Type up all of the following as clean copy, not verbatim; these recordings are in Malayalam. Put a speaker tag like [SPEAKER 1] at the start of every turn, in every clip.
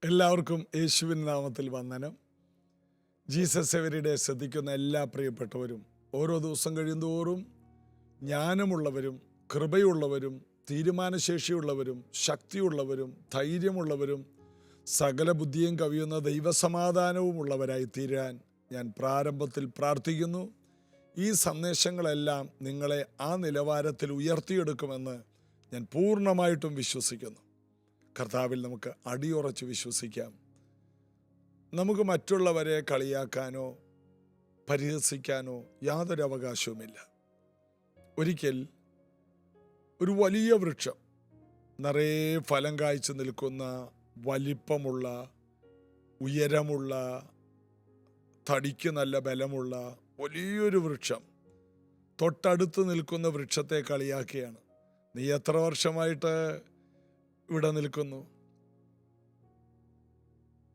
[SPEAKER 1] എല്ലാവർക്കും യേശുവിൻ നാമത്തിൽ വന്ദനം. ജീസസ് എവരിഡേ ശ്രദ്ധിക്കുന്ന എല്ലാ പ്രിയപ്പെട്ടവരും ഓരോ ദിവസം കഴിയുന്തോറും ജ്ഞാനമുള്ളവരും കൃപയുള്ളവരും തീരുമാനശേഷിയുള്ളവരും ശക്തിയുള്ളവരും ധൈര്യമുള്ളവരും സകല ബുദ്ധിയും കവിയുന്ന ദൈവസമാധാനവും ഉള്ളവരായി തീരാൻ ഞാൻ പ്രാരംഭത്തിൽ പ്രാർത്ഥിക്കുന്നു. ഈ സന്ദേശങ്ങളെല്ലാം നിങ്ങളെ ആ നിലവാരത്തിൽ ഉയർത്തിയെടുക്കുമെന്ന് ഞാൻ പൂർണ്ണമായിട്ടും വിശ്വസിക്കുന്നു. കർത്താവിൽ നമുക്ക് അടിയുറച്ച് വിശ്വസിക്കാം. നമുക്ക് മറ്റുള്ളവരെ കളിയാക്കാനോ പരിഹസിക്കാനോ യാതൊരു അവകാശവുമില്ല. ഒരിക്കൽ ഒരു വലിയ വൃക്ഷം, നിറയെ ഫലം കായ്ച്ചു നിൽക്കുന്ന വലിപ്പമുള്ള ഉയരമുള്ള തടിക്ക് നല്ല ബലമുള്ള വലിയൊരു വൃക്ഷം തൊട്ടടുത്ത് നിൽക്കുന്ന വൃക്ഷത്തെ കളിയാക്കുകയാണ്. നീ എത്ര വർഷമായിട്ട് ഇവിടെ നിൽക്കുന്നു?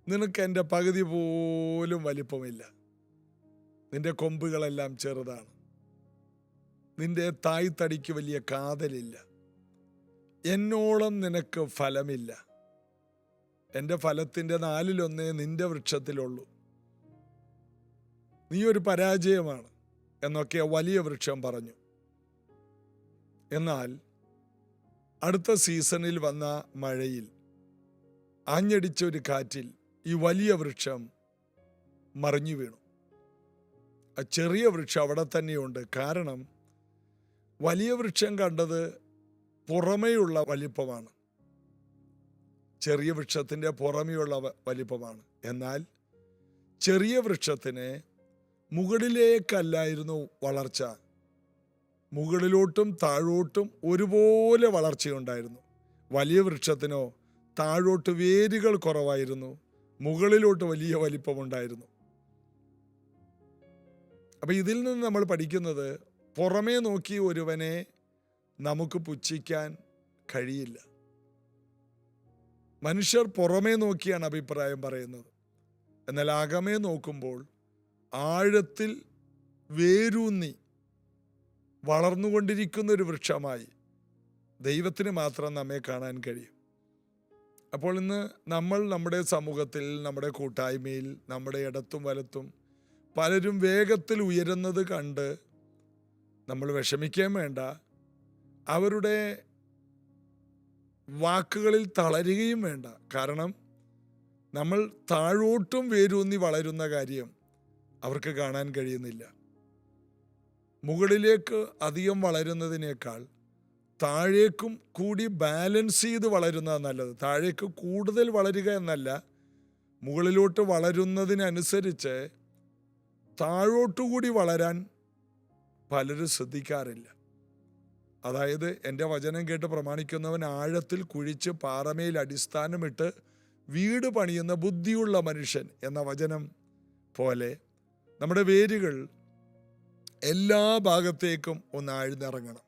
[SPEAKER 1] നിനക്ക് എൻ്റെ പകുതി പോലും വലിപ്പമില്ല. നിന്റെ കൊമ്പുകളെല്ലാം ചെറുതാണ്. നിന്റെ തായ്തടിക്ക് വലിയ കാതലില്ല. എന്നോളം നിനക്ക് ഫലമില്ല. എൻ്റെ ഫലത്തിൻ്റെ 4/1 നിന്റെ വൃക്ഷത്തിലുള്ളൂ. നീ ഒരു പരാജയമാണ് എന്നൊക്കെ വലിയ വൃക്ഷം പറഞ്ഞു. എന്നാൽ അടുത്ത സീസണിൽ വന്ന മഴയിൽ ആഞ്ഞടിച്ച ഒരു കാറ്റിൽ ഈ വലിയ വൃക്ഷം മറിഞ്ഞു വീണു. ആ ചെറിയ വൃക്ഷം അവിടെ തന്നെയുണ്ട്. കാരണം വലിയ വൃക്ഷം കണ്ടത് പുറമേയുള്ള വലിപ്പമാണ്, ചെറിയ വൃക്ഷത്തിൻ്റെ പുറമേയുള്ള വലിപ്പമാണ്. എന്നാൽ ചെറിയ വൃക്ഷത്തിന് മുകളിലേക്കല്ലായിരുന്നു വളർച്ച, മുകളിലോട്ടും താഴോട്ടും ഒരുപോലെ വളർച്ചയുണ്ടായിരുന്നു. വലിയ വൃക്ഷത്തിനോ താഴോട്ട് വേരുകൾ കുറവായിരുന്നു, മുകളിലോട്ട് വലിയ വലിപ്പമുണ്ടായിരുന്നു. അപ്പം ഇതിൽ നിന്ന് നമ്മൾ പഠിക്കുന്നത്, പുറമേ നോക്കി ഒരുവനെ നമുക്ക് പുച്ഛിക്കാൻ കഴിയില്ല. മനുഷ്യർ പുറമേ നോക്കിയാണ് അഭിപ്രായം പറയുന്നത്. എന്നാൽ അകമേ നോക്കുമ്പോൾ ആഴത്തിൽ വേരൂന്നി വളർന്നുകൊണ്ടിരിക്കുന്ന ഒരു വൃക്ഷമായി ദൈവത്തിന് മാത്രം നമ്മെ കാണാൻ കഴിയും. അപ്പോൾ ഇന്ന് നമ്മൾ നമ്മുടെ സമൂഹത്തിൽ, നമ്മുടെ കൂട്ടായ്മയിൽ, നമ്മുടെ ഇടത്തും വലത്തും പലരും വേഗത്തിൽ ഉയരുന്നത് കണ്ട് നമ്മൾ വിഷമിക്കാൻ വേണ്ട. അവരുടെ വാക്കുകളിൽ തളരുകയും വേണ്ട. കാരണം നമ്മൾ താഴോട്ടും വേരൂന്നി വളരുന്ന കാര്യം അവർക്ക് കാണാൻ കഴിയുന്നില്ല. മുകളിലേക്ക് അധികം വളരുന്നതിനേക്കാൾ താഴേക്കും കൂടി ബാലൻസ് ചെയ്ത് വളരുന്നതാണ് നല്ലത്. താഴേക്ക് കൂടുതൽ വളരുക എന്നല്ല, മുകളിലോട്ട് വളരുന്നതിനനുസരിച്ച് താഴോട്ടുകൂടി വളരാൻ പലരും ശ്രദ്ധിക്കാറില്ല. അതായത് എൻ്റെ വചനം കേട്ട് പ്രമാണിക്കുന്നവൻ ആഴത്തിൽ കുഴിച്ച് പാറമേൽ അടിസ്ഥാനമിട്ട് വീട് പണിയുന്ന ബുദ്ധിയുള്ള മനുഷ്യൻ എന്ന വചനം പോലെ നമ്മുടെ വേരുകൾ എല്ലാ ഭാഗത്തേക്കും ഒന്ന് ആഴ്ന്നിറങ്ങണം.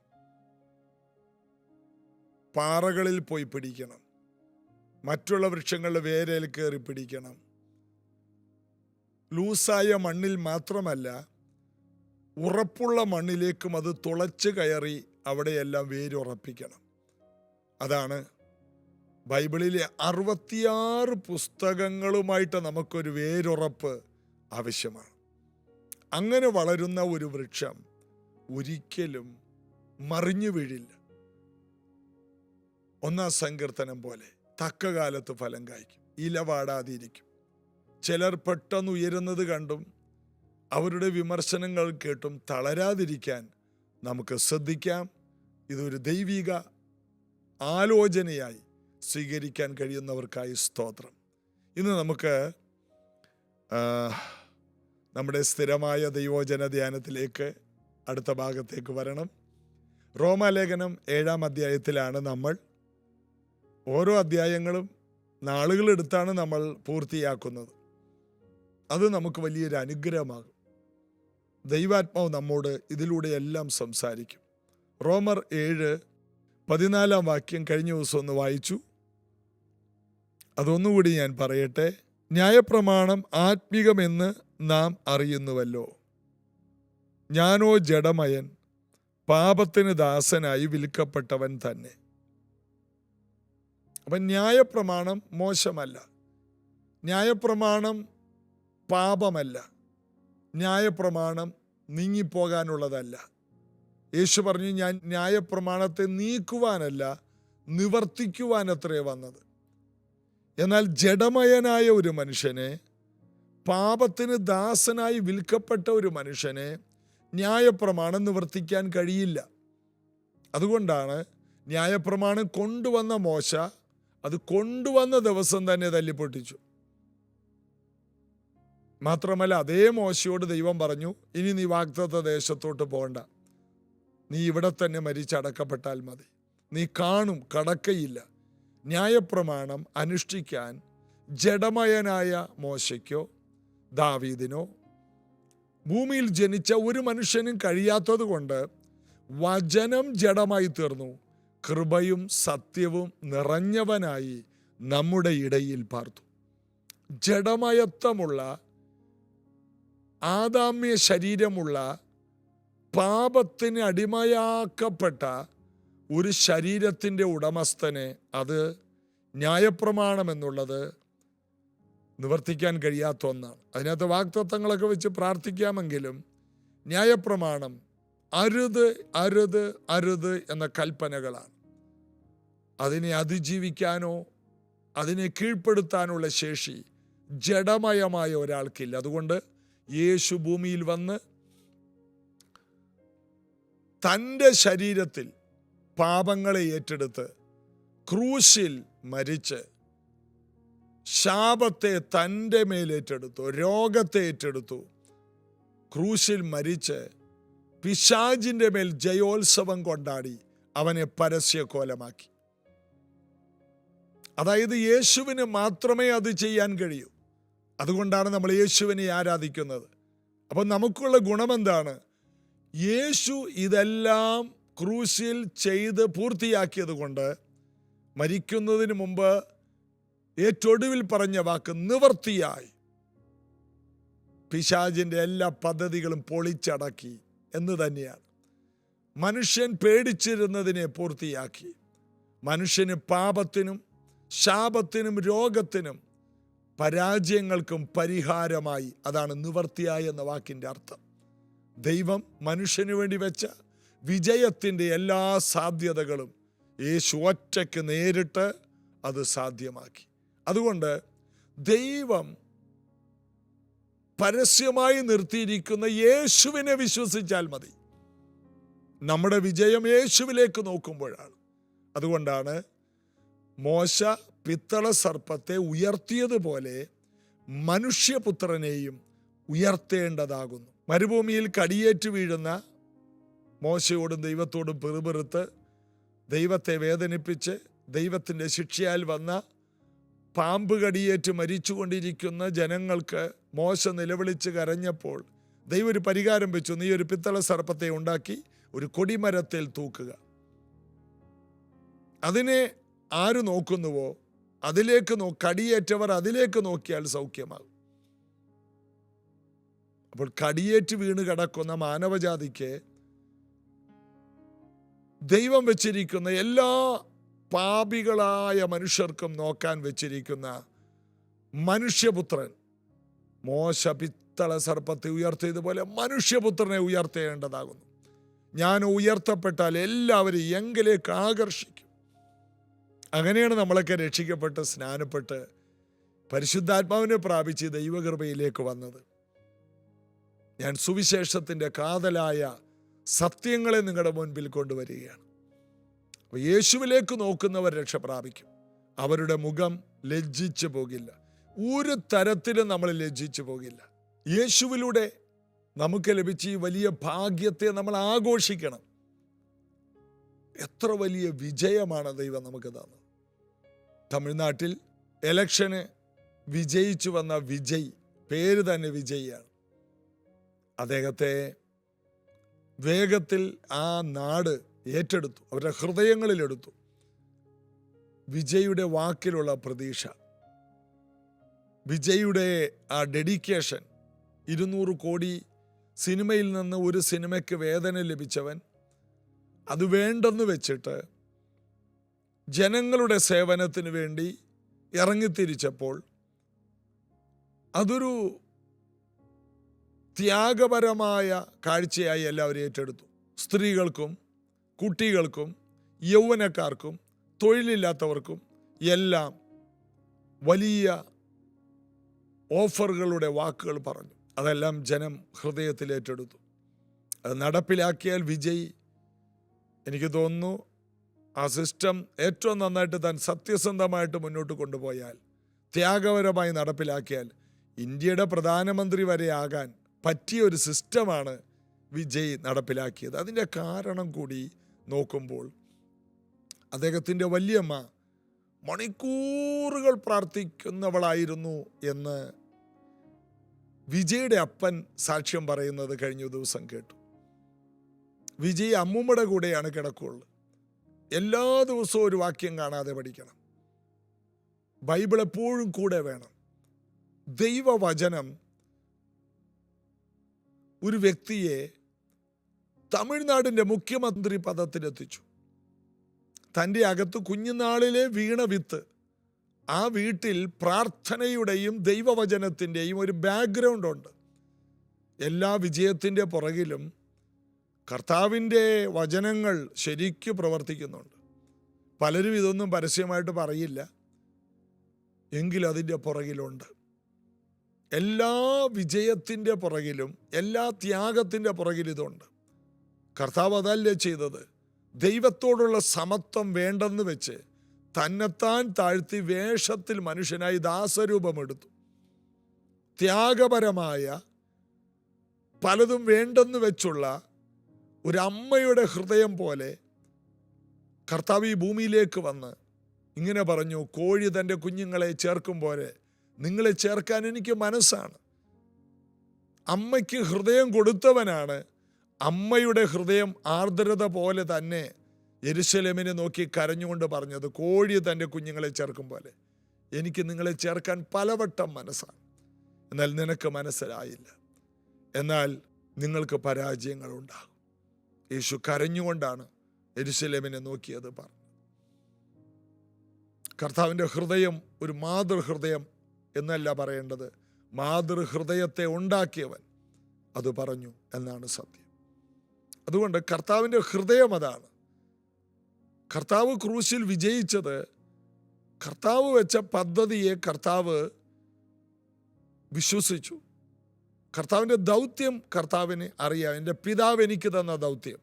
[SPEAKER 1] പാറകളിൽ പോയി പിടിക്കണം. മറ്റുള്ള വൃക്ഷങ്ങളുടെ വേരയിൽ കയറി പിടിക്കണം. ലൂസായ മണ്ണിൽ മാത്രമല്ല, ഉറപ്പുള്ള മണ്ണിലേക്കും അത് തുളച്ച് കയറി അവിടെയെല്ലാം വേരുറപ്പിക്കണം. അതാണ് ബൈബിളിലെ 66 പുസ്തകങ്ങളുമായിട്ട് നമുക്കൊരു വേരുറപ്പ് ആവശ്യമാണ്. അങ്ങനെ വളരുന്ന ഒരു വൃക്ഷം ഒരിക്കലും മറിഞ്ഞു വീഴില്ല. 1 സങ്കീർത്തനം പോലെ തക്ക കാലത്ത് ഫലം കായ്ക്കും, ഇല വാടാതിരിക്കും. ചിലർ പെട്ടെന്ന് ഉയരുന്നത് കണ്ടും അവരുടെ വിമർശനങ്ങൾ കേട്ടും തളരാതിരിക്കാൻ നമുക്ക് ശ്രദ്ധിക്കാം. ഇതൊരു ദൈവിക ആലോചനയായി സ്വീകരിക്കാൻ കഴിയുന്നവർക്കായി സ്തോത്രം. ഇന്ന് നമുക്ക് നമ്മുടെ സ്ഥിരമായ ദൈവവചന ധ്യാനത്തിലേക്ക് അടുത്ത ഭാഗത്തേക്ക് വരണം. റോമാലേഖനം 7-ാം അധ്യായത്തിലാണ് നമ്മൾ. ഓരോ അധ്യായങ്ങളും നാളുകളെടുത്താണ് നമ്മൾ പൂർത്തിയാക്കുന്നത്. അത് നമുക്ക് വലിയൊരു അനുഗ്രഹമാകും. ദൈവാത്മാവ് നമ്മോട് ഇതിലൂടെയെല്ലാം സംസാരിക്കും. റോമർ 7:14 വാക്യം കഴിഞ്ഞ ദിവസം ഒന്ന് വായിച്ചു. അതൊന്നുകൂടി ഞാൻ പറയട്ടെ. ന്യായപ്രമാണം ആത്മികമെന്ന് നാം അറിയുന്നുവല്ലോ, ഞാനോ ജഡമയൻ, പാപത്തിന് ദാസനായി വിൽക്കപ്പെട്ടവൻ തന്നെ. അപ്പം ന്യായപ്രമാണം മോശമല്ല. ന്യായപ്രമാണം പാപമല്ല, ന്യായപ്രമാണം നീങ്ങിപ്പോകാനുള്ളതല്ല. യേശു പറഞ്ഞു, ഞാൻ ന്യായപ്രമാണത്തെ നീക്കുവാനല്ല നിവർത്തിക്കുവാനത്രേ വന്നത്. എന്നാൽ ജഡമയനായ ഒരു മനുഷ്യനെ, പാപത്തിന് ദാസനായി വിൽക്കപ്പെട്ട ഒരു മനുഷ്യനെ ന്യായപ്രമാണം നിവർത്തിക്കാൻ കഴിയില്ല. അതുകൊണ്ടാണ് ന്യായപ്രമാണം കൊണ്ടുവന്ന മോശ അത് കൊണ്ടുവന്ന ദിവസം തന്നെ തല്ലിപ്പൊട്ടിച്ചു. മാത്രമല്ല, അതേ മോശയോട് ദൈവം പറഞ്ഞു, ഇനി നീ വാഗ്ദത്ത ദേശത്തോട്ട് പോകണ്ട, നീ ഇവിടെ തന്നെ മരിച്ചടക്കപ്പെട്ടാൽ മതി, നീ കാണും, കടക്കയില്ല. ന്യായപ്രമാണം അനുഷ്ഠിക്കാൻ ജഡമയനായ മോശയ്ക്കോ ദാവീദിനോ ഭൂമിയിൽ ജനിച്ച ഒരു മനുഷ്യനും കഴിയാത്തത് കൊണ്ട് വചനം ജഡമായി തീർന്നു, കൃപയും സത്യവും നിറഞ്ഞവനായി നമ്മുടെ ഇടയിൽ പാർത്തു. ജഡമയത്വമുള്ള, ആദാമ്യ ശരീരമുള്ള, പാപത്തിന് അടിമയാക്കപ്പെട്ട ഒരു ശരീരത്തിൻ്റെ ഉടമസ്ഥനെ അത് ന്യായപ്രമാണം എന്നുള്ളത് നിവർത്തിക്കാൻ കഴിയാത്ത ഒന്നാണ്. അതിനകത്ത് വാഗ്ദത്തങ്ങളൊക്കെ വെച്ച് പ്രാർത്ഥിക്കാമെങ്കിലും ന്യായപ്രമാണം അരുത് അരുത് അരുത് എന്ന കൽപ്പനകളാണ്. അതിനെ അതിജീവിക്കാനോ അതിനെ കീഴ്പ്പെടുത്താനുള്ള ശേഷി ജഡമയമായ ഒരാൾക്കില്ല. അതുകൊണ്ട് യേശു ഭൂമിയിൽ വന്ന് തൻ്റെ ശരീരത്തിൽ പാപങ്ങളെ ഏറ്റെടുത്ത് ക്രൂശിൽ മരിച്ച് ശാപത്തെ തൻ്റെ മേലേറ്റെടുത്തു, രോഗത്തെ ഏറ്റെടുത്തു, ക്രൂശിൽ മരിച്ച് പിശാചിൻ്റെ മേൽ ജയോത്സവം കൊണ്ടാടി അവനെ പരസ്യക്കോലമാക്കി. അതായത് യേശുവിന് മാത്രമേ അത് ചെയ്യാൻ കഴിയൂ. അതുകൊണ്ടാണ് നമ്മൾ യേശുവിനെ ആരാധിക്കുന്നത്. അപ്പം നമുക്കുള്ള ഗുണമെന്താണ്? യേശു ഇതെല്ലാം ക്രൂശിൽ ചെയ്ത് പൂർത്തിയാക്കിയത് കൊണ്ട് മരിക്കുന്നതിന് മുമ്പ് ഏറ്റൊടുവിൽ പറഞ്ഞ വാക്ക് നിവർത്തിയായി, പിശാചിൻ്റെ എല്ലാ പദ്ധതികളും പൊളിച്ചടക്കി എന്ന് തന്നെയാണ്. മനുഷ്യൻ പേടിച്ചിരുന്നതിനെ പൂർത്തിയാക്കി. മനുഷ്യന് പാപത്തിനും ശാപത്തിനും രോഗത്തിനും പരാജയങ്ങൾക്കും പരിഹാരമായി. അതാണ് നിവർത്തിയായി എന്ന വാക്കിൻ്റെ അർത്ഥം. ദൈവം മനുഷ്യന് വേണ്ടി വെച്ച വിജയത്തിൻ്റെ എല്ലാ സാധ്യതകളും യേശു ഒറ്റയ്ക്ക് നേരിട്ട് അത് സാധ്യമാക്കി. അതുകൊണ്ട് ദൈവം പരസ്യമായി നിർത്തിയിരിക്കുന്ന യേശുവിനെ വിശ്വസിച്ചാൽ മതി. നമ്മുടെ വിജയം യേശുവിലേക്ക് നോക്കുമ്പോഴാണ്. അതുകൊണ്ടാണ് മോശ പിത്തള സർപ്പത്തെ ഉയർത്തിയതുപോലെ മനുഷ്യപുത്രനെയും ഉയർത്തേണ്ടതാകുന്നു. മരുഭൂമിയിൽ കടിയേറ്റ് വീഴുന്ന മോശയോടും ദൈവത്തോടും പിറുപിറുത്ത് ദൈവത്തെ വേദനിപ്പിച്ച് ദൈവത്തിൻ്റെ ശിക്ഷയാൽ വന്ന പാമ്പ് കടിയേറ്റ് മരിച്ചുകൊണ്ടിരിക്കുന്ന ജനങ്ങൾക്ക് മോശ നിലവിളിച്ച് കരഞ്ഞപ്പോൾ ദൈവം ഒരു പരിഹാരം വെച്ചു. നീ ഒരു പിത്തള സർപ്പത്തെ ഉണ്ടാക്കി ഒരു കൊടിമരത്തിൽ തൂക്കുക. അതിനെ ആര് നോക്കുന്നുവോ അതിലേക്ക് കടിയേറ്റവർ അതിലേക്ക് നോക്കിയാൽ സൗഖ്യമാകും. അപ്പോൾ കടിയേറ്റ് വീണ് കിടക്കുന്ന മാനവജാതിക്ക് ദൈവം വെച്ചിരിക്കുന്ന എല്ലാ പാപികളായ മനുഷ്യർക്കും നോക്കാൻ വെച്ചിരിക്കുന്ന മനുഷ്യപുത്രൻ, മോശ പിത്തള സർപ്പത്തെ ഉയർത്തിയതുപോലെ മനുഷ്യപുത്രനെ ഉയർത്തേണ്ടതാകുന്നു. ഞാൻ ഉയർത്തപ്പെട്ടാൽ എല്ലാവരും എങ്കിലേക്ക് ആകർഷിക്കും. അങ്ങനെയാണ് നമ്മളൊക്കെ രക്ഷിക്കപ്പെട്ട് സ്നാനപ്പെട്ട് പരിശുദ്ധാത്മാവിനെ പ്രാപിച്ച് ദൈവകൃപയിലേക്ക് വന്നത്. ഞാൻ സുവിശേഷത്തിൻ്റെ കാതലായ സത്യങ്ങളെ നിങ്ങളുടെ മുൻപിൽ കൊണ്ടുവരികയാണ്. അപ്പോൾ യേശുവിലേക്ക് നോക്കുന്നവർ രക്ഷ പ്രാപിക്കും. അവരുടെ മുഖം ലജ്ജിച്ചു പോകില്ല. ഒരു തരത്തിലും നമ്മൾ ലജ്ജിച്ചു പോകില്ല. യേശുവിലൂടെ നമുക്ക് ലഭിച്ച ഈ വലിയ ഭാഗ്യത്തെ നമ്മൾ ആഘോഷിക്കണം. എത്ര വലിയ വിജയമാണ് ദൈവം നമുക്ക് തന്നത്. തമിഴ്നാട്ടിൽ ഇലക്ഷന് വിജയിച്ചു വന്ന വിജയ്, പേര് തന്നെ വിജയിയാണ്. അദ്ദേഹത്തെ വേഗത്തിൽ ആ നാട് ഏറ്റെടുത്തു, അവരുടെ ഹൃദയങ്ങളിലെടുത്തു. വിജയുടെ വാക്കിലുള്ള പ്രതീക്ഷ, വിജയുടെ ആ ഡെഡിക്കേഷൻ. 200 കോടി സിനിമയിൽ നിന്ന് ഒരു സിനിമയ്ക്ക് വേതനം ലഭിച്ചവൻ അത് വേണ്ടെന്ന് വെച്ചിട്ട് ജനങ്ങളുടെ സേവനത്തിന് വേണ്ടി ഇറങ്ങിത്തിരിച്ചപ്പോൾ അതൊരു ത്യാഗപരമായ കാഴ്ചയായി എല്ലാവരും ഏറ്റെടുത്തു. സ്ത്രീകൾക്കും കുട്ടികൾക്കും യൗവനക്കാർക്കും തൊഴിലില്ലാത്തവർക്കും എല്ലാം വലിയ ഓഫറുകളുടെ വാക്കുകൾ പറഞ്ഞു. അതെല്ലാം ജനം ഹൃദയത്തിൽ ഏറ്റെടുത്തു. അത് നടപ്പിലാക്കിയാൽ വിജയി. എനിക്ക് തോന്നുന്നു ആ സിസ്റ്റം ഏറ്റവും നന്നായിട്ട് താൻ സത്യസന്ധമായിട്ട് മുന്നോട്ട് കൊണ്ടുപോയാൽ, ത്യാഗപരമായി നടപ്പിലാക്കിയാൽ ഇന്ത്യയുടെ പ്രധാനമന്ത്രി വരെ ആകാൻ പറ്റിയ ഒരു സിസ്റ്റമാണ് വിജയ് നടപ്പിലാക്കിയത്. അതിൻ്റെ കാരണം കൂടി നോക്കുമ്പോൾ അദ്ദേഹത്തിൻ്റെ വല്യമ്മ മണിക്കൂറുകൾ പ്രാർത്ഥിക്കുന്നവളായിരുന്നു എന്ന് വിജയുടെ അപ്പൻ സാക്ഷ്യം പറയുന്നത് കഴിഞ്ഞ ദിവസം കേട്ടു. വിജയ് അമ്മൂമ്മയുടെ കൂടെയാണ് കിടക്കുള്ളൂ. എല്ലാ ദിവസവും ഒരു വാക്യം കാണാതെ പഠിക്കണം. ബൈബിൾ എപ്പോഴും കൂടെ വേണം. ദൈവവചനം ഒരു വ്യക്തിയെ തമിഴ്നാടിൻ്റെ മുഖ്യമന്ത്രി പദത്തിലെത്തിച്ചു. തൻ്റെ അകത്ത് കുഞ്ഞുനാളിലെ വീണ വിത്ത്, ആ വീട്ടിൽ പ്രാർത്ഥനയുടെയും ദൈവവചനത്തിൻ്റെയും ഒരു ബാക്ക്ഗ്രൗണ്ട് ഉണ്ട്. എല്ലാ വിജയത്തിൻ്റെ പുറകിലും കർത്താവിൻ്റെ വചനങ്ങൾ ശരിക്കും പ്രവർത്തിക്കുന്നുണ്ട്. പലരും ഇതൊന്നും പരസ്യമായിട്ട് പറയില്ല, എങ്കിലും അതിൻ്റെ പുറകിലുണ്ട്. എല്ലാ വിജയത്തിൻ്റെ പുറകിലും എല്ലാ ത്യാഗത്തിൻ്റെ പുറകിലും ഇതുണ്ട്. കർത്താവ് അതല്ലേ ചെയ്തത്? ദൈവത്തോടുള്ള സമത്വം വേണ്ടെന്ന് വെച്ച് തന്നെത്താൻ താഴ്ത്തി വേഷത്തിൽ മനുഷ്യനായി ദാസരൂപമെടുത്തു. ത്യാഗപരമായ പലതും വേണ്ടെന്ന് വെച്ചുള്ള ഒരു അമ്മയുടെ ഹൃദയം പോലെ കർത്താവ് ഈ ഭൂമിയിലേക്ക് വന്ന് ഇങ്ങനെ പറഞ്ഞു, കോഴി തൻ്റെ കുഞ്ഞുങ്ങളെ ചേർക്കും പോലെ നിങ്ങളെ ചേർക്കാൻ എനിക്ക് മനസ്സാണ്. അമ്മയ്ക്ക് ഹൃദയം കൊടുത്തവനാണ്. അമ്മയുടെ ഹൃദയം ആർദ്രത പോലെ തന്നെ യെരുശലേമിനെ നോക്കി കരഞ്ഞുകൊണ്ട് പറഞ്ഞത്, കോഴി തൻ്റെ കുഞ്ഞുങ്ങളെ ചേർക്കും പോലെ എനിക്ക് നിങ്ങളെ ചേർക്കാൻ പലവട്ടം മനസ്സാണ്. എന്നാൽ നിനക്ക് മനസ്സിലായില്ല. എന്നാൽ നിങ്ങൾക്ക് പരാജയങ്ങൾ ഉണ്ടാകും. യേശു കരഞ്ഞുകൊണ്ടാണ് യെരുശലേമിനെ നോക്കിയത് പറഞ്ഞു. കർത്താവിൻ്റെ ഹൃദയം ഒരു മാതൃഹൃദയം എന്നല്ല പറയേണ്ടത്, മാതൃഹൃദയത്തെ ഉണ്ടാക്കിയവൻ അത് പറഞ്ഞു എന്നാണ് സത്യം. അതുകൊണ്ട് കർത്താവിൻ്റെ ഹൃദയം അതാണ്. കർത്താവ് ക്രൂശിൽ വിജയിച്ചത് കർത്താവ് വെച്ച പദ്ധതിയെ കർത്താവ് വിശ്വസിച്ചു. കർത്താവിൻ്റെ ദൗത്യം കർത്താവിന് അറിയാം. എൻ്റെ പിതാവ് എനിക്ക് തന്ന ദൗത്യം,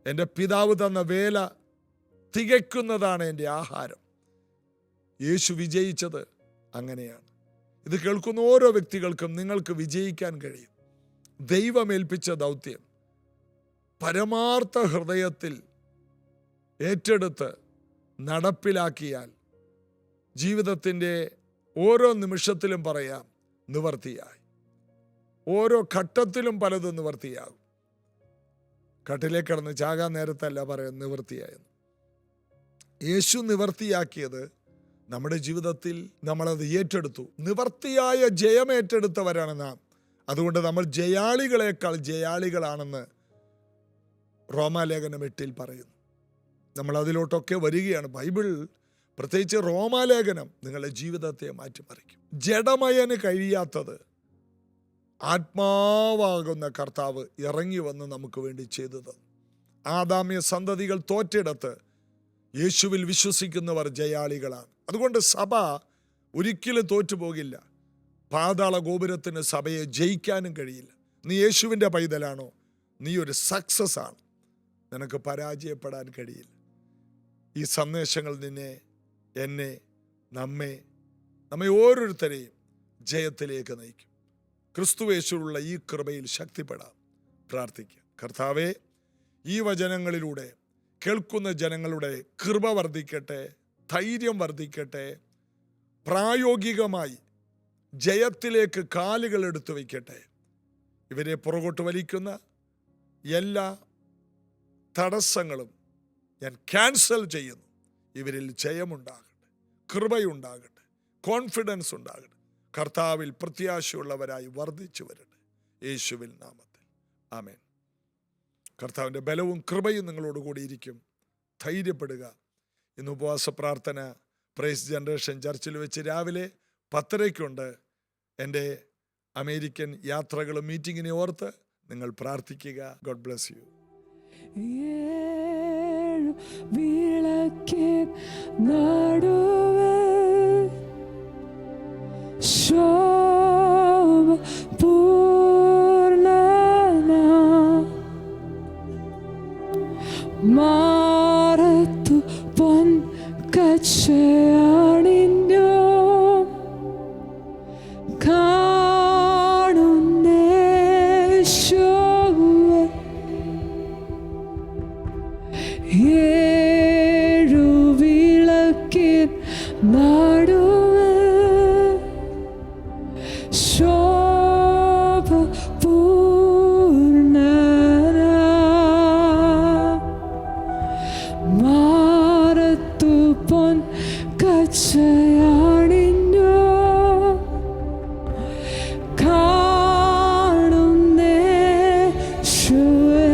[SPEAKER 1] എൻ്റെ പിതാവ് തന്ന വേല തികയ്ക്കുന്നതാണ് എൻ്റെ ആഹാരം. യേശു വിജയിച്ചത് അങ്ങനെയാണ്. ഇത് കേൾക്കുന്ന ഓരോ വ്യക്തികൾക്കും നിങ്ങൾക്ക് വിജയിക്കാൻ കഴിയും. ദൈവമേൽപ്പിച്ച ദൗത്യം പരമാർത്ഥ ഹൃദയത്തിൽ ഏറ്റെടുത്ത് നടപ്പിലാക്കിയാൽ ജീവിതത്തിൻ്റെ ഓരോ നിമിഷത്തിലും പറയാം നിവർത്തിയായി. ഓരോ ഘട്ടത്തിലും പലതും നിവർത്തിയാകും. കട്ടിലേക്ക് കിടന്ന് ചാകാൻ നേരത്തല്ല പറയാം നിവർത്തിയായെന്ന്. യേശു നിവർത്തിയാക്കിയത് നമ്മുടെ ജീവിതത്തിൽ നമ്മളത് ഏറ്റെടുത്തു. നിവർത്തിയായ ജയം ഏറ്റെടുത്തവരാണ് നാം. അതുകൊണ്ട് നമ്മൾ ജയാളികളെക്കാൾ ജയാളികളാണെന്ന് റോമാലേഖനം 8 പറയുന്നു. നമ്മൾ അതിലോട്ടൊക്കെ വരികയാണ്. ബൈബിൾ, പ്രത്യേകിച്ച് റോമാലേഖനം, നിങ്ങളുടെ ജീവിതത്തെ മാറ്റിമറിക്കും. ജഡമയന് കഴിയാത്തത് ആത്മാവാകുന്ന കർത്താവ് ഇറങ്ങി വന്ന് നമുക്ക് വേണ്ടി ചെയ്തു തന്നു. ആദാമ്യ സന്തതികൾ തോറ്റെടുത്ത് യേശുവിൽ വിശ്വസിക്കുന്നവർ ജയാളികളാണ്. അതുകൊണ്ട് സഭ ഒരിക്കലും തോറ്റുപോകില്ല. പാതാള ഗോപുരത്തിന് സഭയെ ജയിക്കാനും കഴിയില്ല. നീ യേശുവിൻ്റെ പൈതലാണോ, നീ ഒരു സക്സസ് ആണ്. നിനക്ക് പരാജയപ്പെടാൻ കഴിയില്ല. ഈ സന്ദേശങ്ങൾ നിന്നെ, എന്നെ, നമ്മെ ഓരോരുത്തരെയും ജയത്തിലേക്ക് നയിക്കും. ക്രിസ്തുവേശുള്ള ഈ കൃപയിൽ ശക്തിപ്പെടാം. പ്രാർത്ഥിക്കാം. കർത്താവേ, ഈ വചനങ്ങളിലൂടെ കേൾക്കുന്ന ജനങ്ങളുടെ കൃപ വർദ്ധിക്കട്ടെ, ധൈര്യം വർദ്ധിക്കട്ടെ, പ്രായോഗികമായി ജയത്തിലേക്ക് കാലുകൾ എടുത്തു വയ്ക്കട്ടെ. ഇവരെ പുറകോട്ട് വലിക്കുന്ന എല്ലാ തടസ്സങ്ങളും ഞാൻ ക്യാൻസൽ ചെയ്യുന്നു. ഇവരിൽ ജയമുണ്ടാകട്ടെ, കൃപയുണ്ടാകട്ടെ, കോൺഫിഡൻസ് ഉണ്ടാകട്ടെ. കർത്താവിൽ പ്രത്യാശയുള്ളവരായി വർദ്ധിച്ചു വരട്ടെ, യേശുവിൻ നാമത്തിൽ ആമേൻ. കർത്താവിൻ്റെ ബലവും കൃപയും നിങ്ങളോട് കൂടിയിരിക്കും. ധൈര്യപ്പെടുക. ഇന്ന് ഉപവാസ പ്രാർത്ഥന പ്രൈസ് ജനറേഷൻ ചർച്ചിൽ വെച്ച് രാവിലെ 10:30 എൻ്റെ അമേരിക്കൻ യാത്രകളും മീറ്റിങ്ങിനെ ഓർത്ത് നിങ്ങൾ പ്രാർത്ഥിക്കുക. God bless you.
[SPEAKER 2] വിളക്കിൻ നടുവേ ശോഭ പൂർണ്ണന മാറത്തു പൊൻ കച്ചയണിഞ്ഞു കാണുന്നേശുവേ ഏഴു വിളക്കിൻ നടുവേ ശോഭ പൂർണ്ണന മാറത്തു പൊൻ കച്ചയണിഞ്ഞു കാണുന്നേശുവേ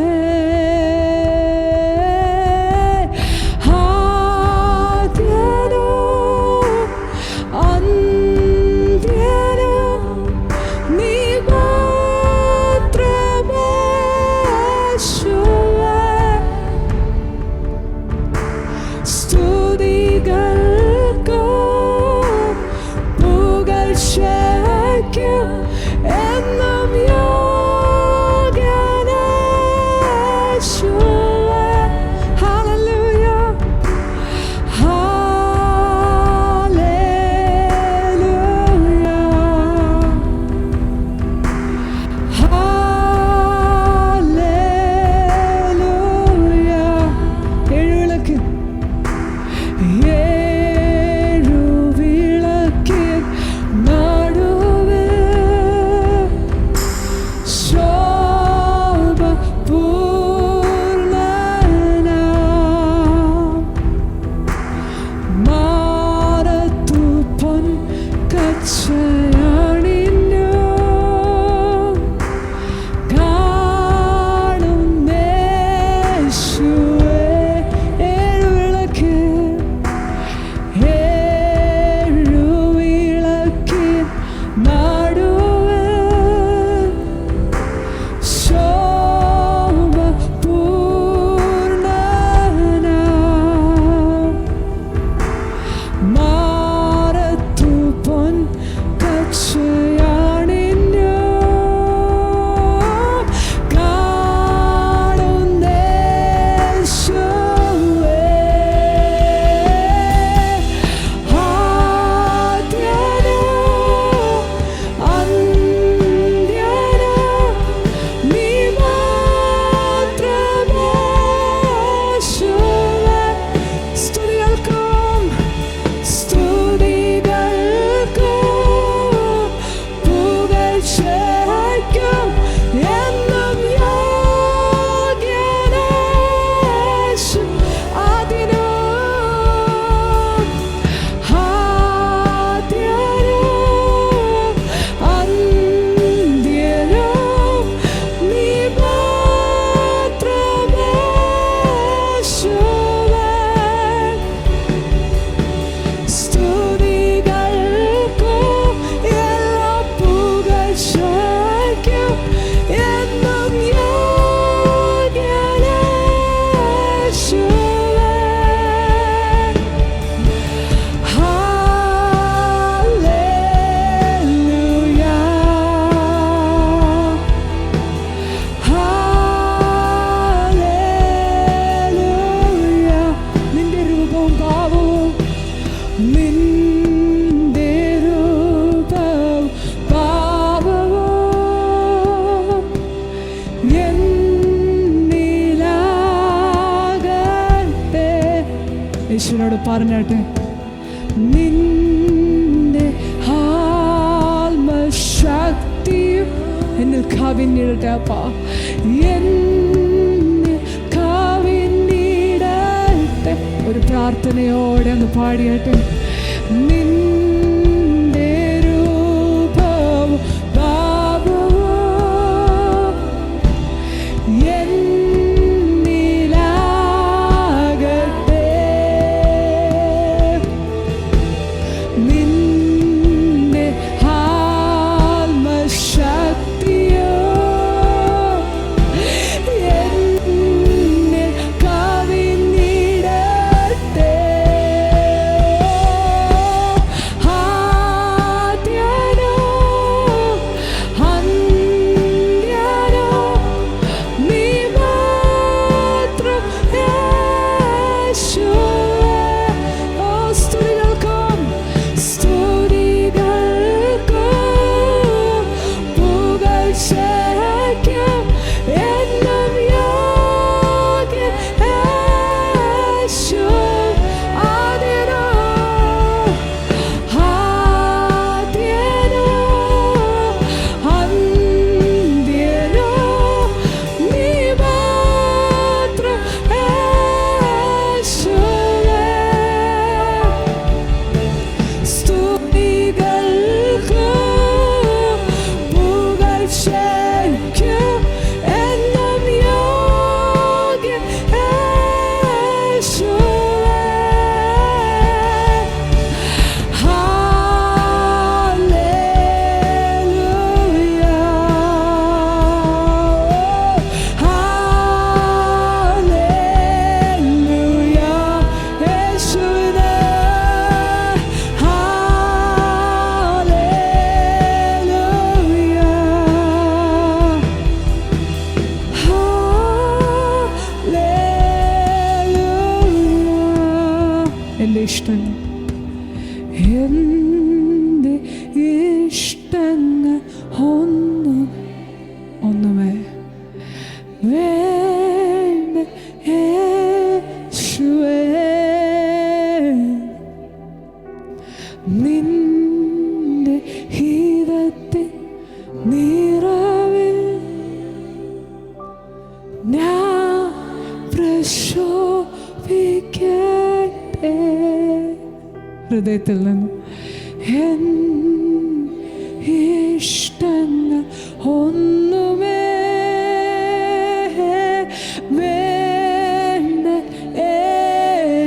[SPEAKER 2] യേശുവിനോട് പറഞ്ഞാട്ടെ, നിന്റെ ആത്മശക്തിയും എന്നിൽ കവിഞ്ഞിടട്ടെ അപ്പാ, എന്നിൽ കവിഞ്ഞിടട്ടെ. ഒരു പ്രാർത്ഥനയോടെ ഒന്ന് പാടിയാട്ടെ. നിന്റെ രൂപവും ഭാവവും എന്നിലാകട്ടെ, നിന്റെ ഹൃദയത്തിൽ നിന്ന്. എൻ ഇഷ്ടങ്ങൾ ഒന്നുമേ വേണ്ട യേശുവേ,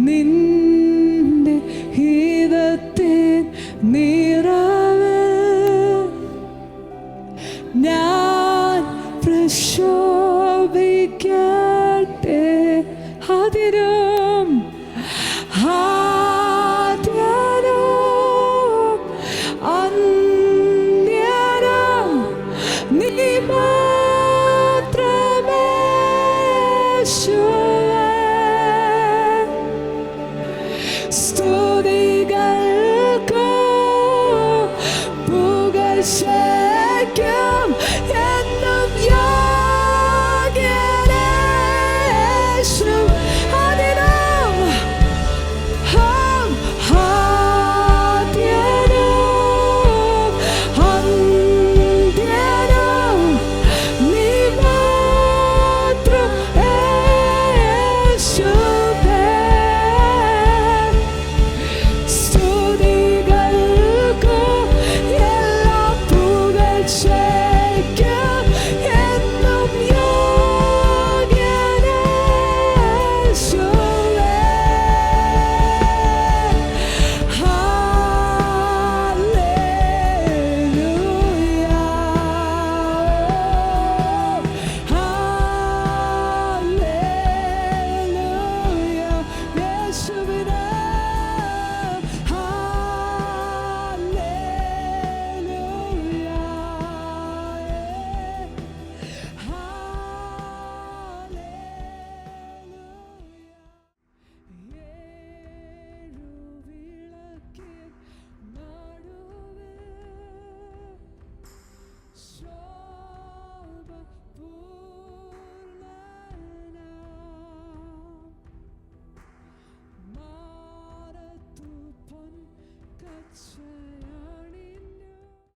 [SPEAKER 2] നിന്റെ ഹിതത്തിൻ നിറവിൽ ഞാൻ പ്രശോഭിക്കട്ടെ. അതിരും ആദ്യനും അന്ത്യനും നീ മാത്രമേ യേശുവേ. സ്തുതികൾക്കും പുകഴ്ച